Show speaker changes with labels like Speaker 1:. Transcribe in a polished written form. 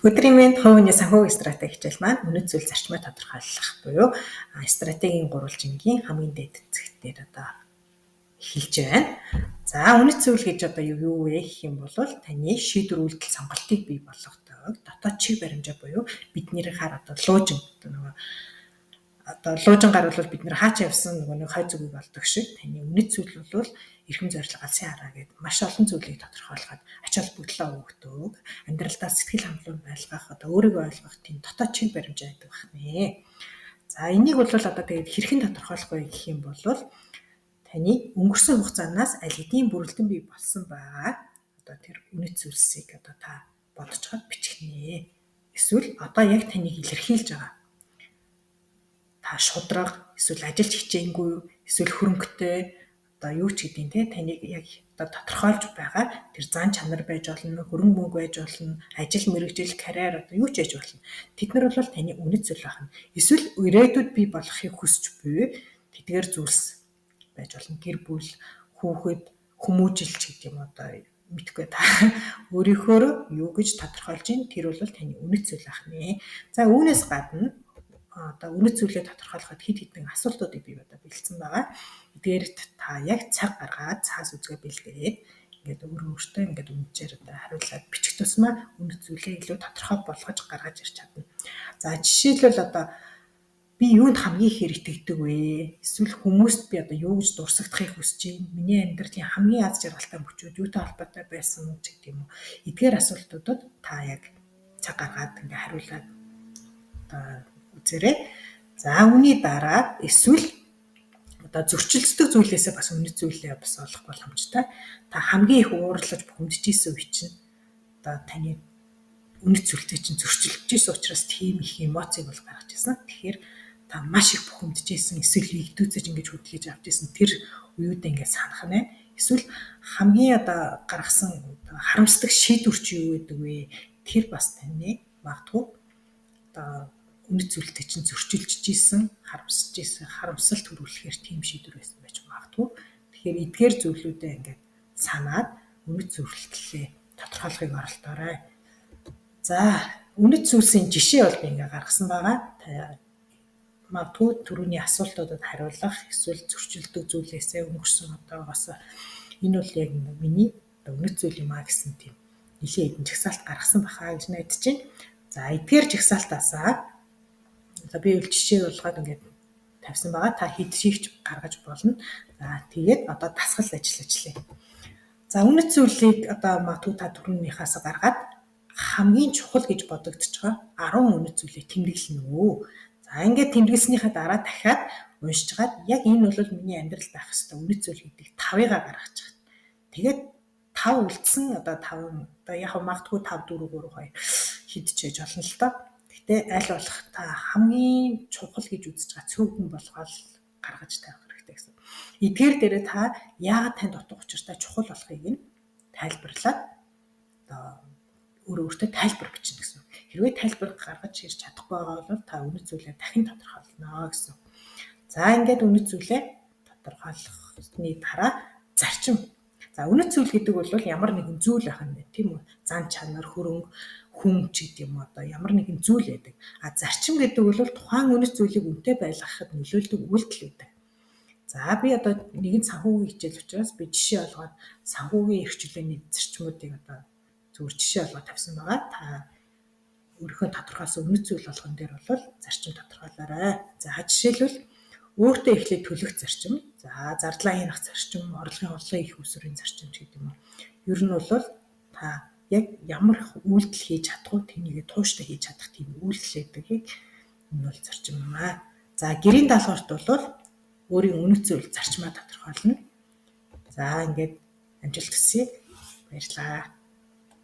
Speaker 1: Өдрийн мэнд хувийн санхүүгийн стратеги хичээл маань үнэт зүйл зарчмыг тодорхойлох буюу стратегийн гурвалжингийн хамгийн дээд хэсэг дээр эхэлж байна. За үнэт зүйл гэж юу вэ гэх юм бол таны шийдвэр үйлдэл сонголтыг бий болгодог дотоод чиг баримжаа буюу биднийхаар луужин луужин гарвал бид нэр хаачаа явсан нэг хой зүгийг болдог шиг таны үнэт зүйл бол эрхэм зорилго алсын хараа гэдэг маш олон зүйлийг тодорхойлоход ач холбогдлоо өгдөг. Амьдралдаа сэтгэл хангалуун байлгах өөрийгөө ойлгох тийм дотоод чиг баримжаа гэдэг байна. За энийг бол тэгээд хэрхэн тодорхойлох вэ гэх юм бол таны өнгөрсөн хугацаанаас аль хэдийн бүрэлдэн бий болсон байгаа тэр үнэт зүйлсийг та бодож чад бичих нэ. Эсвэл яг таныг илэрхийлж байгаа. Та шудраг, эсвэл ажилч хичээнгүй, эсвэл хөрөнгөтэй юу ч гэдэм те таныг яг тодорхойлж байгаа тэр зан чанар байж болно, хөрөнгө мөнгө байж болно, ажил мэргэжил, карьер юу ч байж болно. Тэд нар бол таны үнэт зүйл байна. Эсвэл ирээдүйд бий болохыг хүсч буй тэдгээр зүйлс байж болно. Гэр бүл, хүүхэд, хүмүүжилч гэдэг юм мэдгүй та өөрийнхөө юу гэж тодорхойлж ийн тэр бол таны үнэт зүйл байна. За үүнээс гадна үнэт зүйлээ тодорхойлоход хэд хэдэн асуултуудыг би бэлдсэн байгаа. Эдгээрт та яг цаг гаргаад цаас үзгээ бэлдээд ингээд өөртөө ингээд үнэхээр хариулаад бичих тусмаа үнэт зүйлээ илүү тодорхой болгож гаргаж ирч чадна. За жишээлбэл би юунд хамгийн их итгэдэг вэ? Эсвэл хүмүүст би юу гэж дурсагдахыг хүсэж байна? Миний амьдралын хамгийн аз жаргалтай мөчүүд юутай холбоотой байсан гэдэг юм уу? Эдгээр асуултуудад та яг цаг гаргаад ингээд хариулаад үзээрэй. За үүний дараа эсвэл зөрчилддөг зүйлээсээ бас үнэт зүйлээ бас олох боломжтой. Та хамгийн их уурлаж бухимдж исэн үе чинь таны үнэт зүйлтэй чинь зөрчилдөж исэн учраас тийм их эмоцийг бол гаргаж ирсэн. Тэгэхээр та маш их бухимдж исэн эсвэл игдүүцэж ингэж хөдөлгөж авч исэн тэр үеүдээ ингээд санах нь. Эсвэл хамгийн гаргасан харамсдаг шийдвэр чи юу гэдэг вэ? Тэр бас таны магадгүй үнэт зүйлтэй чинь зөрчилдөж исэн, харамсаж исэн, харамсалт төрүүлэхээр тийм шийдвэр байсан байж магадгүй. Тэгэхээр эдгээр зүйлүүдээ ингээд санаад үнэт зүйлээ тодорхойлохыг оролдоорой. За үнэт зүйлсийн жишээ бол би ингээд гаргасан байгаа. Магадгүй түрүүний асуултуудад хариулах эсвэл зөрчилдөг зүйлээсээ өнгөрсөн бас энэ бол яг миний үнэт зүйл юм а гэсэн тийм нэлийн хэдэн жагсаалт гаргасан бахаа гэж найдаж байна. За эдгээр жагсаалтаасаа би жишээ болгоод ингээд тавьсан байгаа. Та хэдшийгч гаргаж болно. За тэгээд дасгал ажиллажлаа. За үнэт зүйлийг магадгүй та түрүүнийхээс гаргаад хамгийн чухал гэж бодогдож байгаа 10 үнэт зүйлийг тэмдэглэнэ үү. За ингээд тэмдэглэснийхаа дараа дахиад уншиж гаад яг энэ бол миний амьдралд байх ёстой үнэт зүйл гэдэг 5-ыг гаргаж байгаа. Тэгээд 5 үлдсэн 5 яг магадгүй 5 4 3 2 хидчээж болно л доо. Гэтэ аль болох та хамгийн чухал гэж үзэж байгаа цөөхөн болгоод гаргаж тавих хэрэгтэй гэсэн. Эдгээр дээрээ та яагаад танд утга учиртай чухал болохыг нь тайлбарлаад өөртөө тайлбар бичнэ гэсэн. Хэрвээ тайлбар гаргаж ирж чадахгүй байгаа бол та үнэт зүйлээ дахин тодорхойлно гэсэн. За ингээд үнэт зүйлээ тодорхойлохны дараа зарчим. За үнэт зүйл гэдэг бол ямар нэгэн зүйл байх нь тийм үү? Зан чанар, хөрөнгө, хүн ч гэдэг юм ямар нэгэн зүйл байдаг. Зарчим гэдэг бол тухайн үнэт зүйлийг үнэтэй байлгахад нөлөөлдөг үйлдэл байдаг. За би нэгэн санхүүгийн хичээл учраас би жишээ олгоод санхүүгийн эрхчлөөний зарчмуудыг зүгээр жишээ олгоод тавьсан байгаа. Та өөрийнхөө тодорхойлсон үнэт зүйл болгон дээр бол зарчим тодорхойлоорой. За жишээлбэл өөртөө эхлээд төлөх зарчим, за зардлаа хянах зарчим, орлогын хурлын их усрын зарчим гэдэг юм уу. Ер нь бол та яг ямар их үйлдэл хийж чадах уу тэнийг тууштай хийж чадах тийм үйлдэл гэдгийг энэ бол зарчим юм аа. За гэрийн даалгаварт бол өөрийн үнэт зүйл зарчмаа тодорхойлно. За ингээд амжилт хүсье. Баярлалаа.